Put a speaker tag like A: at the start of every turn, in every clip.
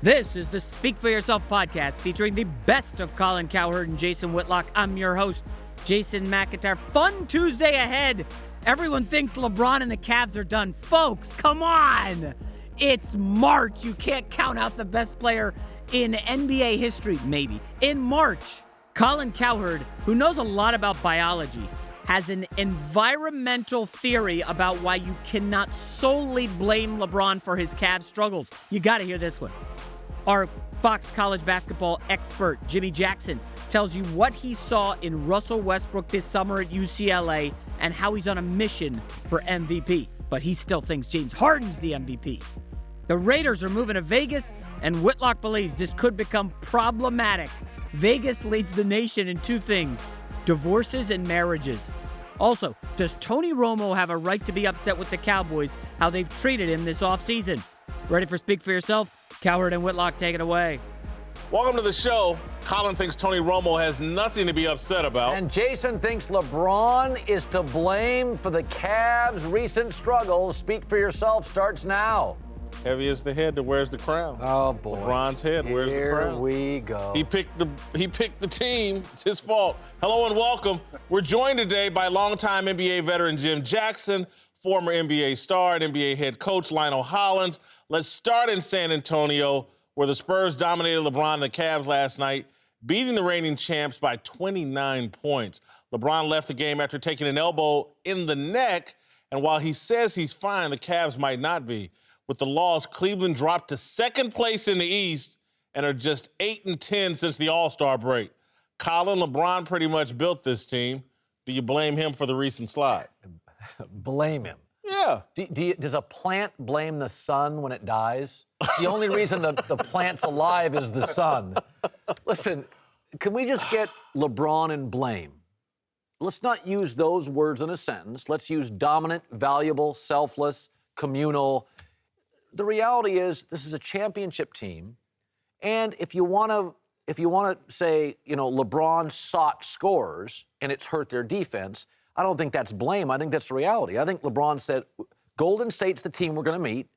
A: This is the Speak For Yourself podcast featuring the best of Colin Cowherd and Jason Whitlock. I'm your host, Jason McIntyre. Fun Tuesday ahead. Everyone thinks LeBron and the Cavs are done. Folks, come on. It's March. You can't count out the best player in NBA history, maybe, in March. Colin Cowherd, who knows a lot about biology, has an environmental theory about why you cannot solely blame LeBron for his Cavs struggles. You got to hear this one. Our Fox College basketball expert, Jimmy Jackson, tells you what he saw in Russell Westbrook this summer at UCLA and how he's on a mission for MVP. But he still thinks James Harden's the MVP. The Raiders are moving to Vegas, and Whitlock believes this could become problematic. Vegas leads the nation in two things: divorces and marriages. Also, does Tony Romo have a right to be upset with the Cowboys, how they've treated him this offseason? Ready for Speak For Yourself? Cowherd and Whitlock, take it away.
B: Welcome to the show. Colin thinks Tony Romo has nothing to be upset about.
C: And Jason thinks LeBron is to blame for the Cavs' recent struggles. Speak For Yourself starts now.
B: Heavy is the head that wears the crown.
C: Oh, boy.
B: LeBron's head wears the crown.
C: Here we go.
B: He picked the team. It's his fault. Hello and welcome. We're joined today by longtime NBA veteran Jim Jackson, former NBA star and NBA head coach Lionel Hollins. Let's start in San Antonio, where the Spurs dominated LeBron and the Cavs last night, beating the reigning champs by 29 points. LeBron left the game after taking an elbow in the neck, and while he says he's fine, the Cavs might not be. With the loss, Cleveland dropped to second place in the East and are just 8-10 since the All-Star break. Colin, LeBron pretty much built this team. Do you blame him for the recent slide?
C: Blame him.
B: Yeah.
C: Does a plant blame the sun when it dies? The only reason the plant's alive is the sun. Listen, can we just get LeBron and blame? Let's not use those words in a sentence. Let's use dominant, valuable, selfless, communal. The reality is this is a championship team, and if you want to say, LeBron sought scores and it's hurt their defense, I don't think that's blame. I think that's the reality. I think LeBron said, Golden State's the team we're going to meet.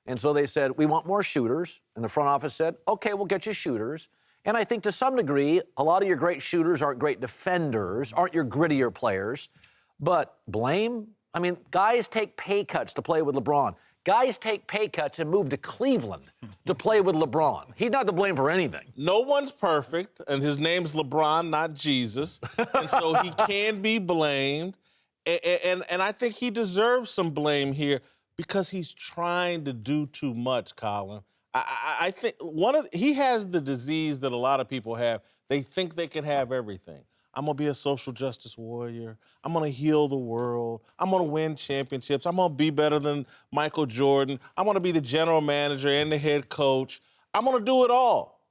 C: And so they said, we want more shooters. And the front office said, okay, we'll get you shooters. And I think to some degree, a lot of your great shooters aren't great defenders, aren't your grittier players. But blame? I mean, guys take pay cuts to play with LeBron. Guys take pay cuts and move to Cleveland to play with LeBron. He's not to blame for anything.
B: No one's perfect, and his name's LeBron, not Jesus. And so he can be blamed. And I think he deserves some blame here because he's trying to do too much, Colin. I think he has the disease that a lot of people have. They think they can have everything. I'm going to be a social justice warrior. I'm going to heal the world. I'm going to win championships. I'm going to be better than Michael Jordan. I'm going to be the general manager and the head coach. I'm going to do it all.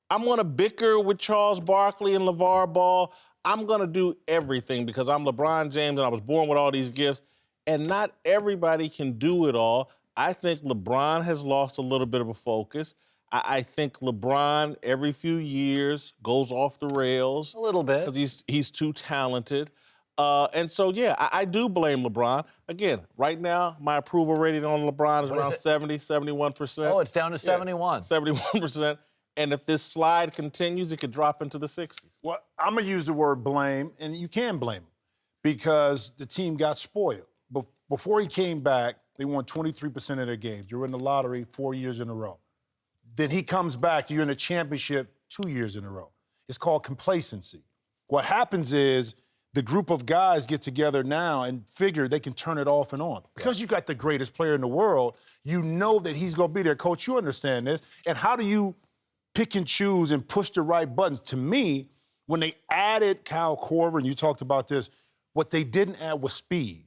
B: I'm going to bicker with Charles Barkley and LeVar Ball. I'm going to do everything because I'm LeBron James and I was born with all these gifts. And not everybody can do it all. I think LeBron has lost a little bit of a focus. I think LeBron, every few years, goes off the rails.
C: A little bit.
B: Because he's too talented. And so, yeah, I do blame LeBron. Again, right now, my approval rating on LeBron is around 71%.
C: Oh, it's down to 71.
B: 71%. And if this slide continues, it could drop into the 60s.
D: Well, I'm going to use the word blame, and you can blame him because the team got spoiled. Before he came back, they won 23% of their games. You're in the lottery 4 years in a row. Then he comes back, you're in a championship 2 years in a row. It's called complacency. What happens is the group of guys get together now and figure they can turn it off and on. Because you got the greatest player in the world, you know that he's going to be there. Coach, you understand this. And how do you pick and choose and push the right buttons? To me, when they added Kyle Korver, and you talked about this, what they didn't add was speed.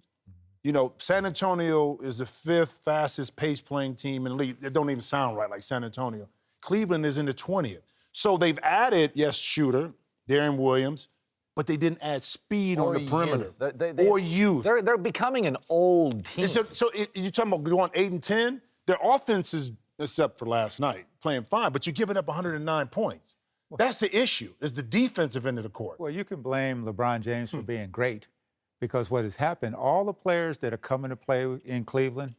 D: San Antonio is the fifth fastest pace-playing team in the league. It don't even sound right, like San Antonio. Cleveland is in the 20th. So they've added, yes, shooter, Darren Williams, but they didn't add speed on the perimeter. Or youth.
C: They're becoming an old team.
D: So you're talking about going 8-10? Their offense is, except for last night, playing fine, but you're giving up 109 points. That's the issue, is the defensive end of the court.
E: Well, you can blame LeBron James for being great. Because what has happened, all the players that are coming to play in Cleveland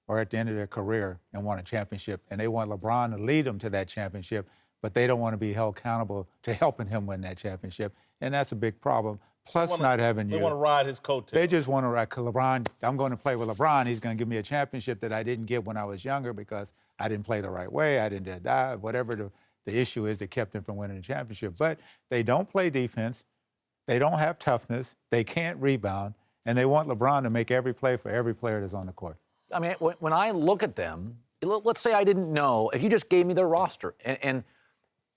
E: or at the end of their career and won a championship, and they want LeBron to lead them to that championship, but they don't want to be held accountable to helping him win that championship, and that's a big problem. Plus, not having you.
B: They want to ride his coattails.
E: They just want to ride LeBron. I'm going to play with LeBron. He's going to give me a championship that I didn't get when I was younger because I didn't play the right way. I didn't die. Whatever the issue is that kept him from winning the championship. But they don't play defense. They don't have toughness. They can't rebound. And they want LeBron to make every play for every player that's on the court.
C: I mean, when I look at them, let's say I didn't know, if you just gave me their roster and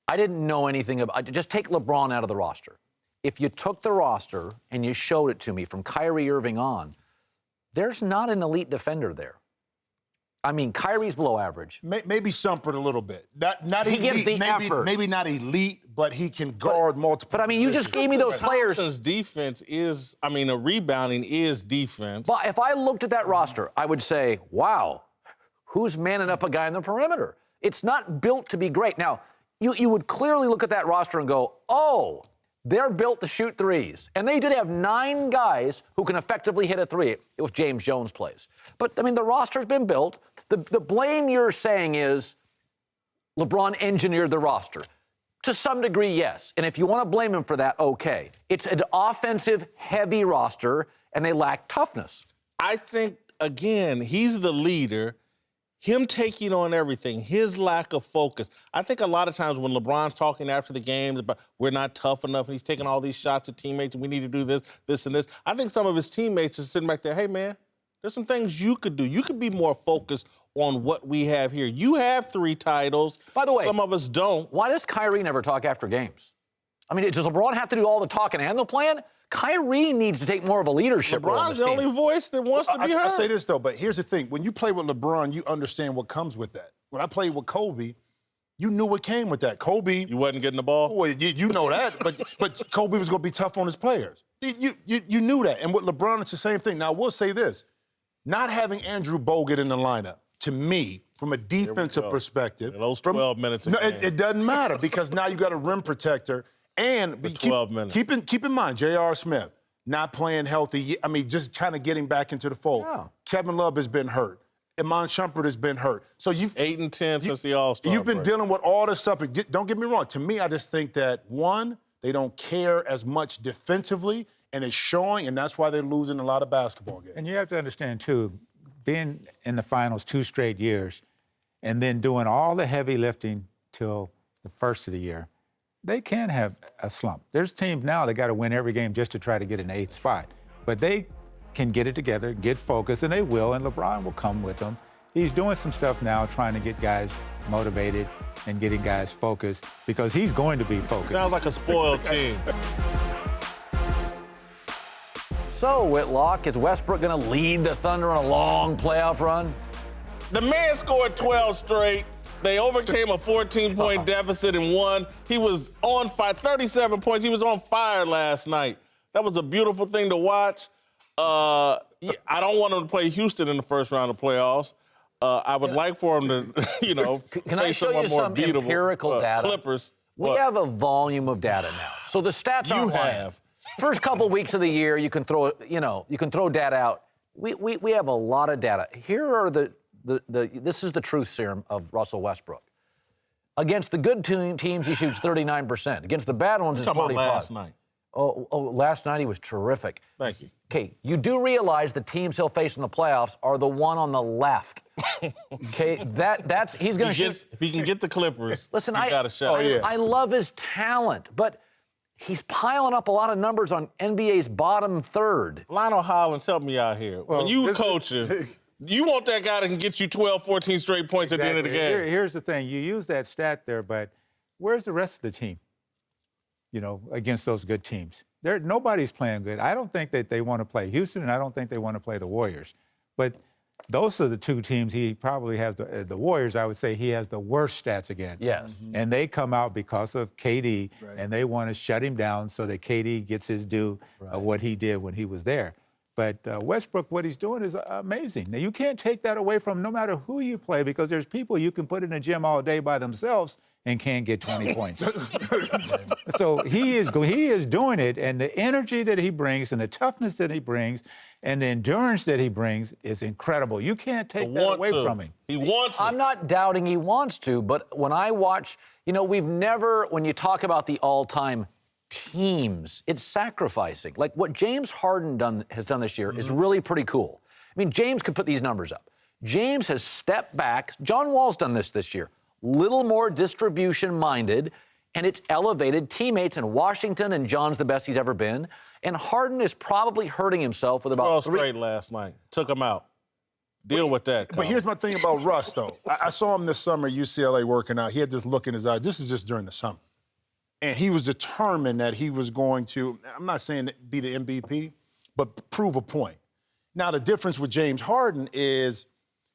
C: I didn't know anything about, just take LeBron out of the roster. If you took the roster and you showed it to me from Kyrie Irving on, there's not an elite defender there. I mean, Kyrie's below average.
D: Maybe Shumpert a little bit. Not
C: he
D: elite.
C: gives the effort.
D: Maybe not elite, but he can guard multiple.
C: But I mean, you just gave me those players.
B: Thompson's defense is, a rebounding is defense.
C: But if I looked at that roster, I would say, wow, who's manning up a guy in the perimeter? It's not built to be great. Now, you would clearly look at that roster and go, oh, they're built to shoot threes. And they do have 9 guys who can effectively hit a three if James Jones plays. But, I mean, the roster's been built. The blame you're saying is LeBron engineered the roster. To some degree, yes. And if you want to blame him for that, okay. It's an offensive-heavy roster, and they lack toughness.
B: I think, again, he's the leader. Him taking on everything, his lack of focus. I think a lot of times when LeBron's talking after the game about we're not tough enough and he's taking all these shots at teammates and we need to do this, this, and this, I think some of his teammates are sitting back there, hey, man, there's some things you could do. You could be more focused on what we have here. You have 3 titles.
C: By the way,
B: some of us don't.
C: Why does Kyrie never talk after games? I mean, does LeBron have to do all the talking and the plan? Kyrie needs to take more of a leadership role.
B: LeBron's the only voice that wants to be heard.
D: I say this, though, but here's the thing. When you play with LeBron, you understand what comes with that. When I played with Kobe, you knew what came with that. Kobe...
B: You wasn't getting the ball?
D: Well, you know that, but Kobe was going to be tough on his players. You knew that. And with LeBron, it's the same thing. Now, I will say this. Not having Andrew Bogut in the lineup, to me, from a defensive perspective...
B: Those 12 minutes a
D: game.
B: It
D: doesn't matter because now you got a rim protector. And
B: for 12 minutes.
D: Keep in mind, J.R. Smith, not playing healthy. I mean, just kind of getting back into the fold. Yeah. Kevin Love has been hurt. Iman Shumpert has been hurt. So 8
B: and 10 since the All-Star
D: You've been
B: break.
D: dealing with all this stuff. Don't get me wrong. To me, I just think that, one, they don't care as much defensively, and it's showing, and that's why they're losing a lot of basketball games.
E: And you have to understand, too, being in the finals 2 straight years and then doing all the heavy lifting till the first of the year, they can have a slump. There's teams now that got to win every game just to try to get an 8th spot. But they can get it together, get focused, and they will, and LeBron will come with them. He's doing some stuff now trying to get guys motivated and getting guys focused because he's going to be focused.
B: Sounds like a spoiled team.
C: So, Whitlock, is Westbrook going to lead the Thunder on a long playoff run?
B: The man scored 12 straight. They overcame a 14-point deficit and won. He was on fire, 37 points. He was on fire last night. That was a beautiful thing to watch. I don't want him to play Houston in the first round of playoffs. I would like for him to,
C: Can I show you some empirical data?
B: Clippers.
C: We have a volume of data now. So the stats are
B: have.
C: First couple weeks of the year, you can throw data out. We have a lot of data. Here are this is the truth serum of Russell Westbrook. Against the good teams, he shoots 39%. Against the bad ones, it's 45%.
B: About last night.
C: Last night he was terrific.
B: Thank you.
C: Okay, you do realize the teams he'll face in the playoffs are the one on the left. Okay, he's going to shoot.
B: If he can get the Clippers,
C: listen,
B: he's got a shot.
C: I love his talent, but he's piling up a lot of numbers on NBA's bottom third.
B: Lionel Hollins, help me out here.
E: Well,
B: when you coaching, you want that guy that can get you 12, 14 straight points at the end of the game.
E: Here's the thing. You use that stat there, but where's the rest of the team, against those good teams? Nobody's playing good. I don't think that they want to play Houston, and I don't think they want to play the Warriors. But those are the 2 teams he probably has. The Warriors, I would say, he has the worst stats against.
C: Yes.
E: Mm-hmm. And they come out because of KD, and they want to shut him down so that KD gets his due of what he did when he was there. But Westbrook, what he's doing is amazing. Now, you can't take that away from him no matter who you play because there's people you can put in the gym all day by themselves and can't get 20 points. So he is doing it, and the energy that he brings and the toughness that he brings And the endurance that he brings is incredible. You can't take that away from him.
B: He wants it.
C: I'm not doubting he wants to, but when I watch, we've never, when you talk about the all-time teams, it's sacrificing. Like what James Harden has done this year is really pretty cool. I mean, James could put these numbers up. James has stepped back. John Wall's done this year. Little more distribution-minded, and it's elevated teammates in Washington, and John's the best he's ever been. And Harden is probably hurting himself with about
B: 12 straight last night. Took him out. Deal with that, Colin.
D: But here's my thing about Russ, though. I saw him this summer at UCLA working out. He had this look in his eyes. This is just during the summer. And he was determined that he was going to, I'm not saying be the MVP, but prove a point. Now, the difference with James Harden is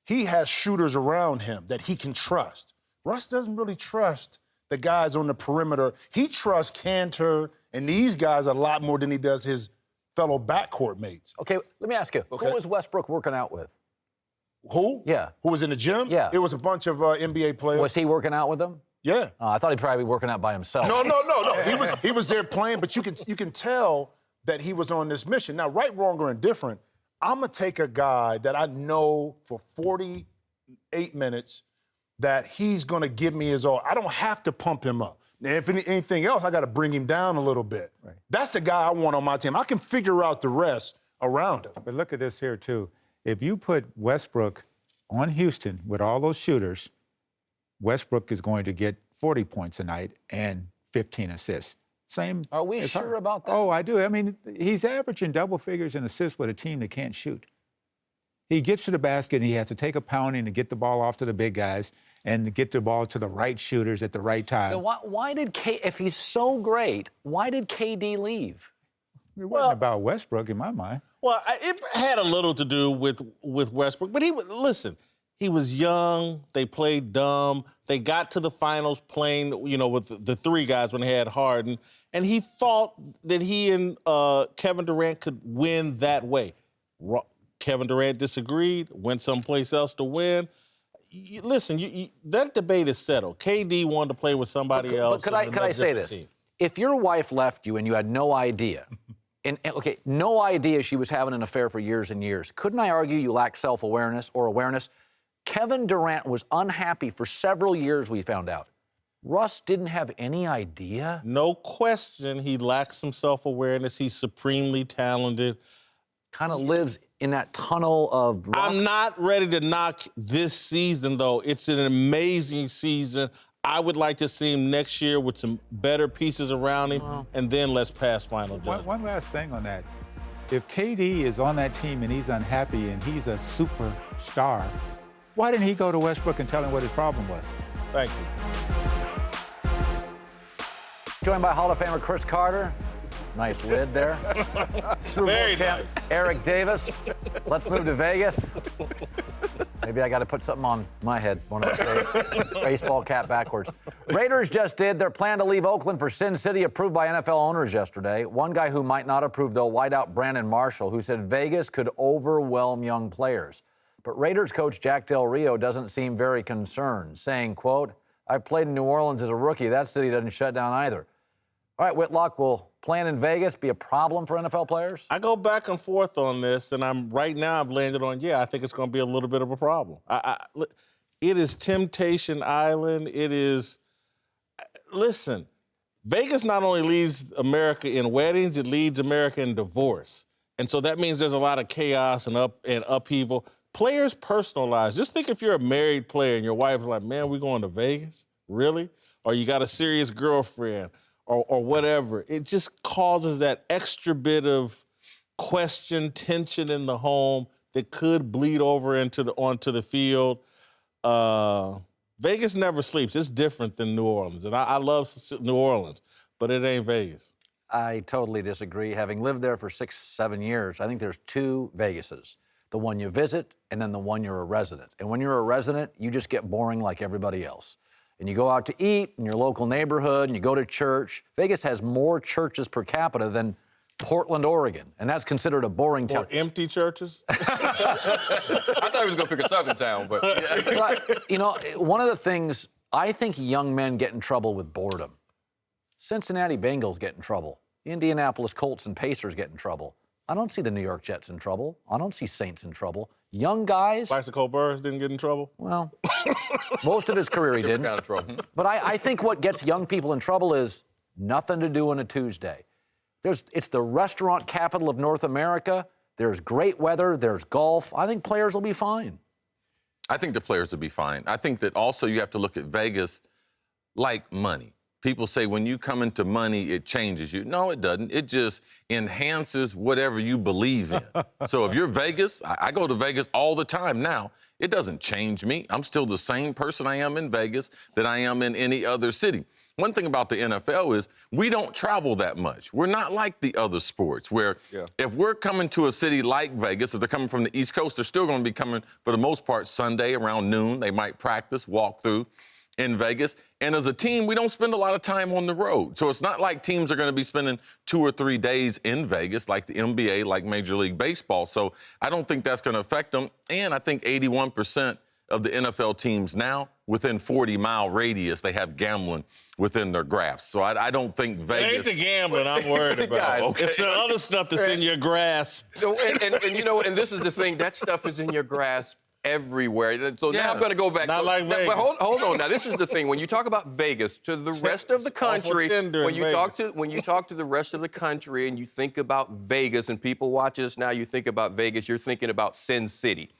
D: he has shooters around him that he can trust. Russ doesn't really trust the guys on the perimeter. He trusts Cantor and these guys a lot more than he does his fellow backcourt mates.
C: Okay, let me ask you.
D: Okay.
C: Who was Westbrook working out with?
D: Who?
C: Yeah.
D: Who was in the gym?
C: Yeah.
D: It was a bunch of NBA players.
C: Was he working out with them?
D: Yeah.
C: I thought he'd probably be working out by himself.
D: No. He was there playing, but you can tell that he was on this mission. Now, right, wrong, or indifferent, I'm going to take a guy that I know for 48 minutes that he's going to give me his all. I don't have to pump him up. Now, if anything else, I got to bring him down a little bit.
E: Right.
D: That's the guy I want on my team. I can figure out the rest around him.
E: But look at this here, too. If you put Westbrook on Houston with all those shooters, Westbrook is going to get 40 points a night and 15 assists. Same.
C: Are we
E: as
C: sure
E: Harden.
C: about that?
E: Oh, I do. I mean, he's averaging double figures in assists with a team that can't shoot. He gets to the basket and he has to take a pounding to get the ball off to the big guys and get the ball to the right shooters at the right time.
C: So why did if he's so great, why did KD leave?
E: It wasn't about Westbrook in my mind.
B: Well, it had a little to do with Westbrook, but listen, he was young. They played dumb. They got to the finals playing, with the three guys when they had Harden, and he thought that he and Kevin Durant could win that way. Kevin Durant disagreed, went someplace else to win. Listen, that debate is settled. KD wanted to play with somebody else.
C: But could I say this?
B: Team.
C: If your wife left you and you had no idea, no idea she was having an affair for years and years, couldn't I argue you lack self-awareness or awareness? Kevin Durant was unhappy for several years, we found out. Russ didn't have any idea?
B: No question he lacks some self-awareness. He's supremely talented.
C: Kind of lives in that tunnel of Russ.
B: I'm not ready to knock this season, though. It's an amazing season. I would like to see him next year with some better pieces around him, and then let's pass final judgment.
E: One last thing on that. If KD is on that team and he's unhappy and he's a superstar, why didn't he go to Westbrook and tell him what his problem was?
B: Thank you.
C: Joined by Hall of Famer Chris Carter. Nice lid there. Super Bowl
B: Very
C: champ
B: nice.
C: Eric Davis. Let's move to Vegas. Maybe I got to put something on my head one of those days. Baseball cap backwards. Raiders just did their plan to leave Oakland for Sin City, approved by NFL owners yesterday. One guy who might not approve, though, wideout Brandon Marshall, who said Vegas could overwhelm young players. But Raiders coach Jack Del Rio doesn't seem very concerned, saying, quote, I played in New Orleans as a rookie. That city doesn't shut down either. All right, Whitlock, will playing in Vegas be a problem for NFL players?
B: I go back and forth on this, and I've landed on, I think it's going to be a little bit of a problem. It is Temptation Island. Listen, Vegas not only leads America in weddings, it leads America in divorce. And so that means there's a lot of chaos and upheaval. Players' personal lives. Just think if you're a married player and your wife's like, man, we're going to Vegas? Really? Or you got a serious girlfriend or whatever. It just causes that extra bit of question, tension in the home that could bleed over onto the field. Vegas never sleeps. It's different than New Orleans. And I love New Orleans, but it ain't Vegas.
C: I totally disagree. Having lived there for 6-7 years, I think there's two Vegases. The one you visit and then the one you're a resident. And when you're a resident, you just get boring like everybody else. And you go out to eat in your local neighborhood and you go to church. Vegas has more churches per capita than Portland, Oregon. And that's considered a boring town.
B: Or empty churches?
F: I thought he was going to pick a southern town, but...
C: But, one of the things, I think young men get in trouble with boredom. Cincinnati Bengals get in trouble. Indianapolis Colts and Pacers get in trouble. I don't see the New York Jets in trouble. I don't see Saints in trouble. Young guys.
B: Bicycle Burrs didn't get in trouble?
C: Well, most of his career he didn't.
F: Kind of trouble.
C: But I think what gets young people in trouble is nothing to do on a Tuesday. It's the restaurant capital of North America. There's great weather. There's golf. I think players will be fine.
F: I think the players will be fine. I think that also you have to look at Vegas like money. People say when you come into money, it changes you. No, it doesn't. It just enhances whatever you believe in. So if you're Vegas, I go to Vegas all the time now. It doesn't change me. I'm still the same person I am in Vegas that I am in any other city. One thing about the NFL is we don't travel that much. We're not like the other sports where if we're coming to a city like Vegas, if they're coming from the East Coast, they're still going to be coming, for the most part, Sunday around noon. They might practice, walk through in Vegas. And as a team, we don't spend a lot of time on the road. So it's not like teams are going to be spending 2 or 3 days in Vegas like the NBA, like Major League Baseball. So I don't think that's going to affect them. And I think 81% of the NFL teams now, within 40-mile radius, they have gambling within their grasp. So I don't think Vegas...
B: It ain't the gambling I'm worried about.
F: Okay.
B: It's the other stuff that's in your grasp.
G: And you know, and this is the thing, that stuff is in your grasp everywhere. So now I'm going to go back.
B: Not like Vegas.
G: But hold on. Now, this is the thing. When you talk about Vegas, to the rest of the country, when you talk to the rest of the country and you think about Vegas, and people watch us now, you think about Vegas, you're thinking about Sin City.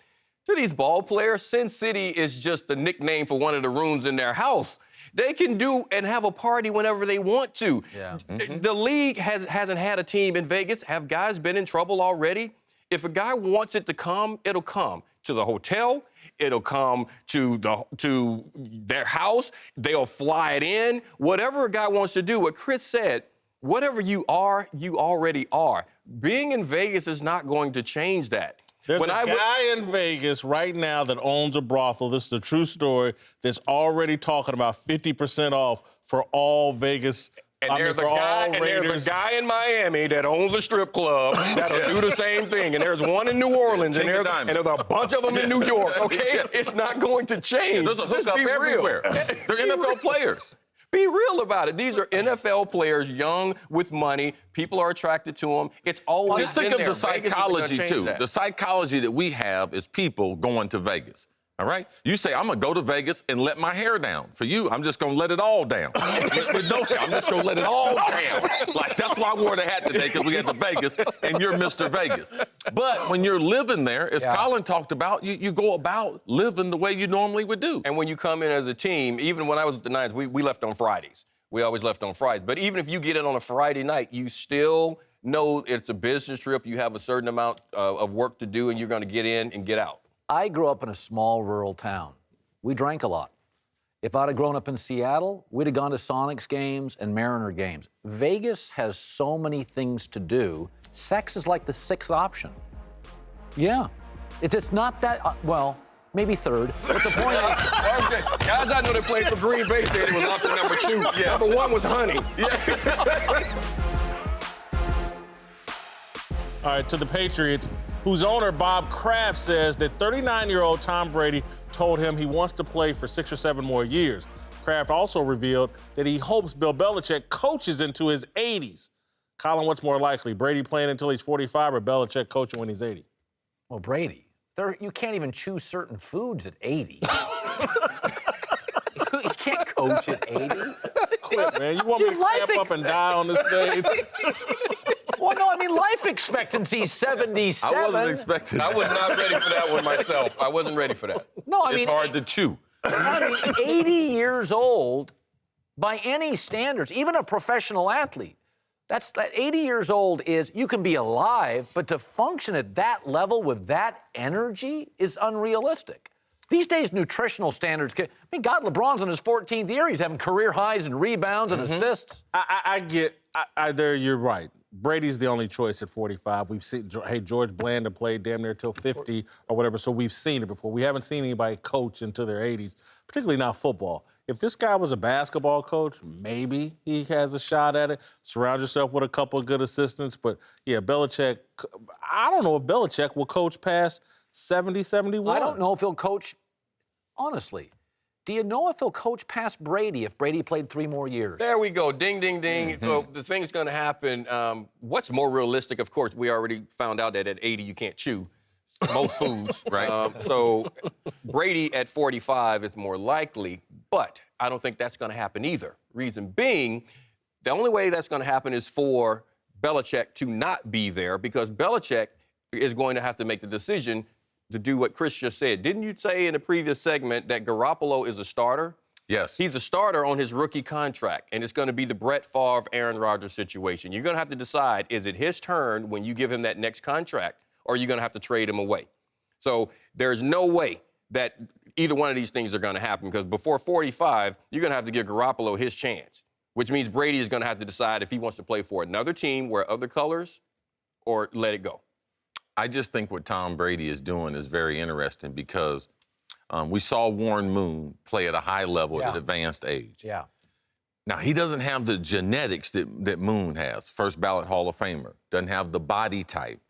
G: To these ball players, Sin City is just a nickname for one of the rooms in their house. They can do and have a party whenever they want to.
C: Yeah.
G: The league hasn't had a team in Vegas. Have guys been in trouble already? If a guy wants it to come, it'll come to the hotel. It'll come to their house. They'll fly it in. Whatever a guy wants to do, what Chris said, whatever you are, you already are. Being in Vegas is not going to change that.
B: There's a guy in Vegas right now that owns a brothel. This is a true story. That's already talking about 50% off for all Vegas.
G: And there's a guy in Miami that owns a strip club that'll do the same thing. And there's one in New Orleans, and there's a bunch of them in New York, okay? It's not going to change.
F: There's a hookup everywhere. They're NFL players.
G: Be real about it. These are NFL players, young, with money. People are attracted to them. It's always
F: Just think
G: been
F: of
G: there.
F: the psychology, too. The psychology that we have is people going to Vegas. All right? You say, I'm going to go to Vegas and let my hair down. For you, I'm just going to let it all down. With no hair, I'm just going to let it all down. Like, that's why I wore the hat today, because we had to Vegas, and you're Mr. Vegas. But when you're living there, as Colin talked about, you go about living the way you normally would do.
G: And when you come in as a team, even when I was with the Niners, we left on Fridays. We always left on Fridays. But even if you get in on a Friday night, you still know it's a business trip. You have a certain amount of work to do, and you're going to get in and get out.
C: I grew up in a small rural town. We drank a lot. If I'd have grown up in Seattle, we'd have gone to Sonics games and Mariner games. Vegas has so many things to do. Sex is like the 6th option. Yeah. It's not that, well, maybe 3rd. But the point is...
G: Guys I know that played for Green Bay said it was option number 2. Yeah. Number 1 was honey.
B: All right, to the Patriots, whose owner, Bob Kraft, says that 39-year-old Tom Brady told him he wants to play for 6 or 7 more years. Kraft also revealed that he hopes Bill Belichick coaches into his 80s. Colin, what's more likely, Brady playing until he's 45 or Belichick coaching when he's 80?
C: Well, Brady, you can't even choose certain foods at 80. You can't coach at 80.
B: Quit, man. You want me to clamp up and die on this stage?
C: Well, no, I mean, life expectancy is 77.
F: I wasn't expecting that.
G: I was not ready for that one myself. I wasn't ready for that.
C: No, I mean...
F: It's hard to chew.
C: I mean, 80 years old, by any standards, even a professional athlete, that 80 years old is, you can be alive, but to function at that level with that energy is unrealistic. These days, nutritional standards, I mean, God, LeBron's in his 14th year. He's having career highs in rebounds and assists.
B: There you're right. Brady's the only choice at 45. We've seen, George Blanda played damn near till 50 or whatever, so we've seen it before. We haven't seen anybody coach into their 80s, particularly not football. If this guy was a basketball coach, maybe he has a shot at it. Surround yourself with a couple of good assistants. But, yeah, Belichick, I don't know if Belichick will coach past 70, 71.
C: I don't know if he'll coach, honestly. Do you know if he'll coach past Brady if Brady played 3 more years?
G: There we go. Ding, ding, ding. So the thing's going to happen. What's more realistic? Of course, we already found out that at 80 you can't chew most foods, right? So Brady at 45 is more likely, but I don't think that's going to happen either. Reason being, the only way that's going to happen is for Belichick to not be there, because Belichick is going to have to make the decision to do what Chris just said. Didn't you say in the previous segment that Garoppolo is a starter?
F: Yes.
G: He's a starter on his rookie contract, and it's going to be the Brett Favre, Aaron Rodgers situation. You're going to have to decide, is it his turn when you give him that next contract, or are you going to have to trade him away? So there's no way that either one of these things are going to happen, because before 45, you're going to have to give Garoppolo his chance, which means Brady is going to have to decide if he wants to play for another team, wear other colors, or let it go.
F: I just think what Tom Brady is doing is very interesting, because we saw Warren Moon play at a high level at an advanced age.
C: Yeah.
F: Now, he doesn't have the genetics that Moon has, first ballot Hall of Famer, doesn't have the body type.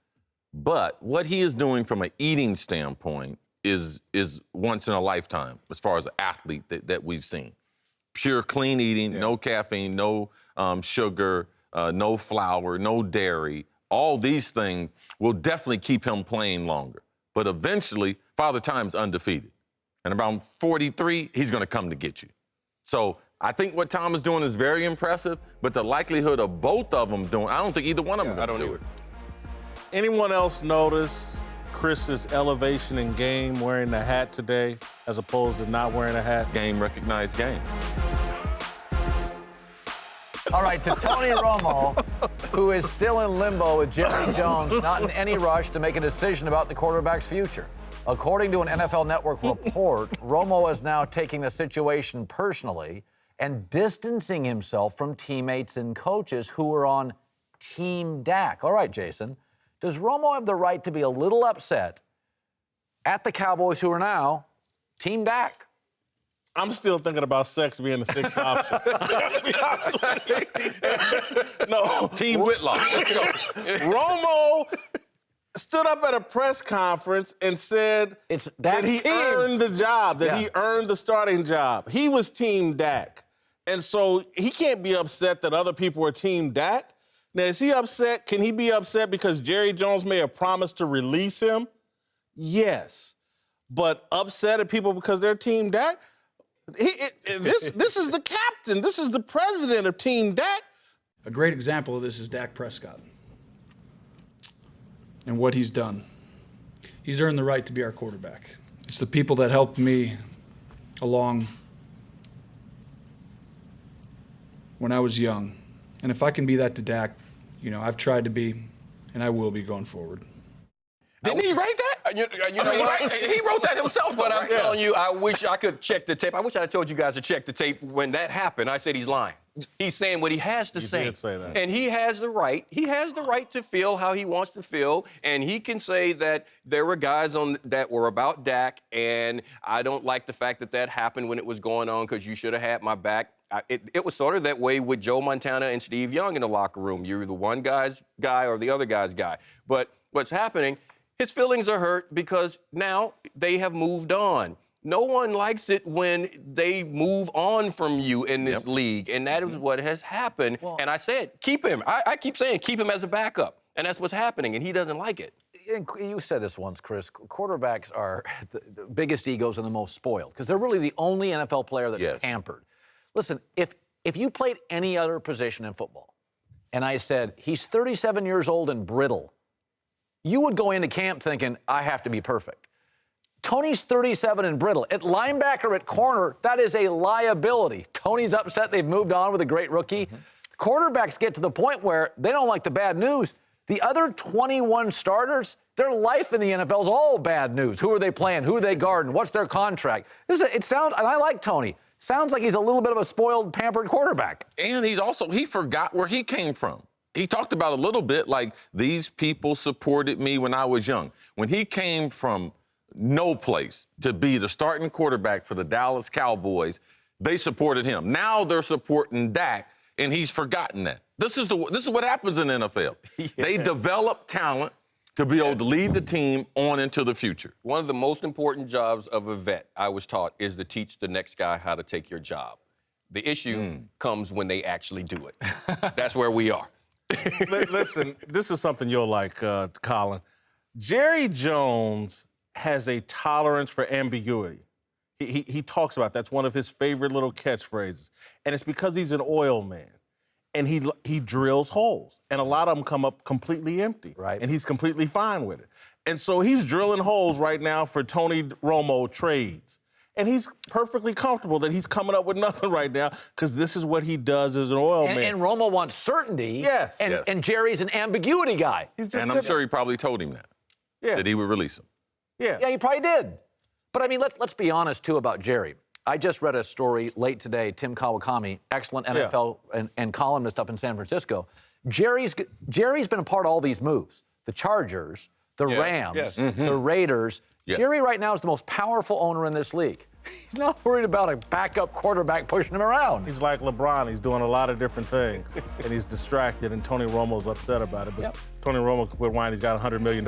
F: But what he is doing from an eating standpoint is once in a lifetime as far as an athlete that we've seen. Pure, clean eating, no caffeine, no sugar, no flour, no dairy. All these things will definitely keep him playing longer. But eventually, Father Time's undefeated. And around 43, he's going to come to get you. So I think what Tom is doing is very impressive, but the likelihood of both of them doing, I don't think either one of them are going to do it.
B: Anyone else notice Chris's elevation in game wearing the hat today as opposed to not wearing a hat?
F: Game recognized game.
C: All right, to Tony Romo, who is still in limbo with Jerry Jones, not in any rush to make a decision about the quarterback's future. According to an NFL Network report, Romo is now taking the situation personally and distancing himself from teammates and coaches who are on Team Dak. All right, Jason, does Romo have the right to be a little upset at the Cowboys, who are now Team Dak?
B: I'm still thinking about sex being the sixth option. No.
F: Team Whitlock. Let's go.
B: Romo stood up at a press conference and said that he earned the job, that he earned the starting job. He was Team Dak. And so he can't be upset that other people are Team Dak. Now, is he upset? Can he be upset because Jerry Jones may have promised to release him? Yes. But upset at people because they're Team Dak? This is the captain. This is the president of Team Dak.
H: A great example of this is Dak Prescott and what he's done. He's earned the right to be our quarterback. It's the people that helped me along when I was young. And if I can be that to Dak, I've tried to be, and I will be going forward.
F: Didn't he write that?
G: You know what?
F: He wrote that himself,
G: but I'm telling you, I wish I could check the tape. I wish I had told you guys to check the tape when that happened. I said he's lying. He's saying what he has to say.
B: He did say that.
G: And he has the right. He has the right to feel how he wants to feel. And he can say that there were guys that were about Dak, and I don't like the fact that happened when it was going on because you should have had my back. It was sort of that way with Joe Montana and Steve Young in the locker room. You're the one guy's guy or the other guy's guy. But what's happening, his feelings are hurt because now they have moved on. No one likes it when they move on from you in this league, and that is what has happened. Well, and I said, keep him. I keep saying, keep him as a backup, and that's what's happening, and he doesn't like it.
C: You said this once, Chris. Quarterbacks are the biggest egos and the most spoiled because they're really the only NFL player that's pampered. Listen, if you played any other position in football, and I said, he's 37 years old and brittle, you would go into camp thinking, I have to be perfect. Tony's 37 and brittle. At linebacker, at corner, that is a liability. Tony's upset they've moved on with a great rookie. Quarterbacks get to the point where they don't like the bad news. The other 21 starters, their life in the NFL is all bad news. Who are they playing? Who are they guarding? What's their contract? It sounds, and I like Tony, sounds like he's a little bit of a spoiled, pampered quarterback.
F: And he forgot where he came from. He talked about a little bit like these people supported me when I was young. When he came from no place to be the starting quarterback for the Dallas Cowboys, they supported him. Now they're supporting Dak, and he's forgotten that. This is what happens in the NFL. They develop talent. to be able to lead the team on into the future.
G: One of the most important jobs of a vet, I was taught, is to teach the next guy how to take your job. The issue comes when they actually do it. That's where we are.
B: Listen, this is something you'll like, Colin. Jerry Jones has a tolerance for ambiguity. He talks about that's one of his favorite little catchphrases. And it's because he's an oil man. And he drills holes. And a lot of them come up completely empty.
C: Right.
B: And he's completely fine with it. And so he's drilling holes right now for Tony Romo trades. And he's perfectly comfortable that he's coming up with nothing right now because this is what he does as an oil man.
C: And Romo wants certainty.
B: Yes.
C: And Jerry's an ambiguity guy.
B: He's just
F: And I'm sure he probably told him that he would release him.
C: Yeah, he probably did. But, I mean, let's be honest, too, about Jerry. I just read a story late today, Tim Kawakami, excellent NFL and columnist up in San Francisco. Jerry's been a part of all these moves. The Chargers, the Rams, the Raiders. Yes. Jerry right now is the most powerful owner in this league. He's not worried about a backup quarterback pushing him around.
B: He's like LeBron. He's doing a lot of different things, and he's distracted, and Tony Romo's upset about it. But Tony Romo quit whining. He's got $100 million.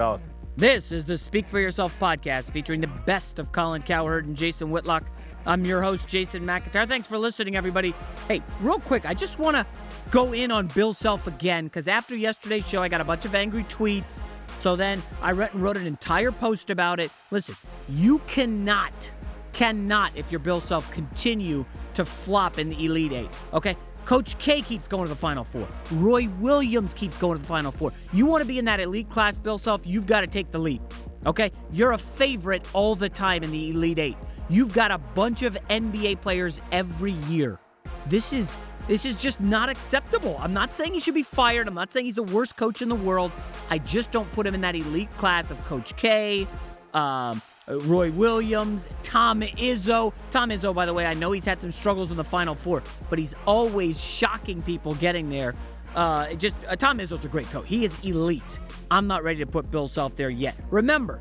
A: This is the Speak for Yourself podcast featuring the best of Colin Cowherd and Jason Whitlock. I'm your host, Jason McIntyre. Thanks for listening, everybody. Hey, real quick, I just want to go in on Bill Self again, because after yesterday's show, I got a bunch of angry tweets. So then I wrote an entire post about it. Listen, you cannot, if you're Bill Self, continue to flop in the Elite Eight, okay? Coach K keeps going to the Final Four. Roy Williams keeps going to the Final Four. You want to be in that elite class, Bill Self, you've got to take the lead, okay? You're a favorite all the time in the Elite Eight. You've got a bunch of NBA players every year. This is just not acceptable. I'm not saying he should be fired. I'm not saying he's the worst coach in the world. I just don't put him in that elite class of Coach K, Roy Williams, Tom Izzo. Tom Izzo, by the way, I know he's had some struggles in the Final Four, but he's always shocking people getting there. Tom Izzo's a great coach. He is elite. I'm not ready to put Bill Self there yet. Remember,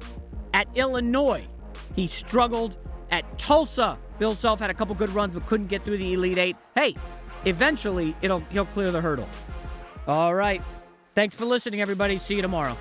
A: at Illinois, he struggled. At Tulsa, Bill Self had a couple good runs but couldn't get through the Elite Eight. Hey, eventually he'll clear the hurdle. All right. Thanks for listening, everybody. See you tomorrow.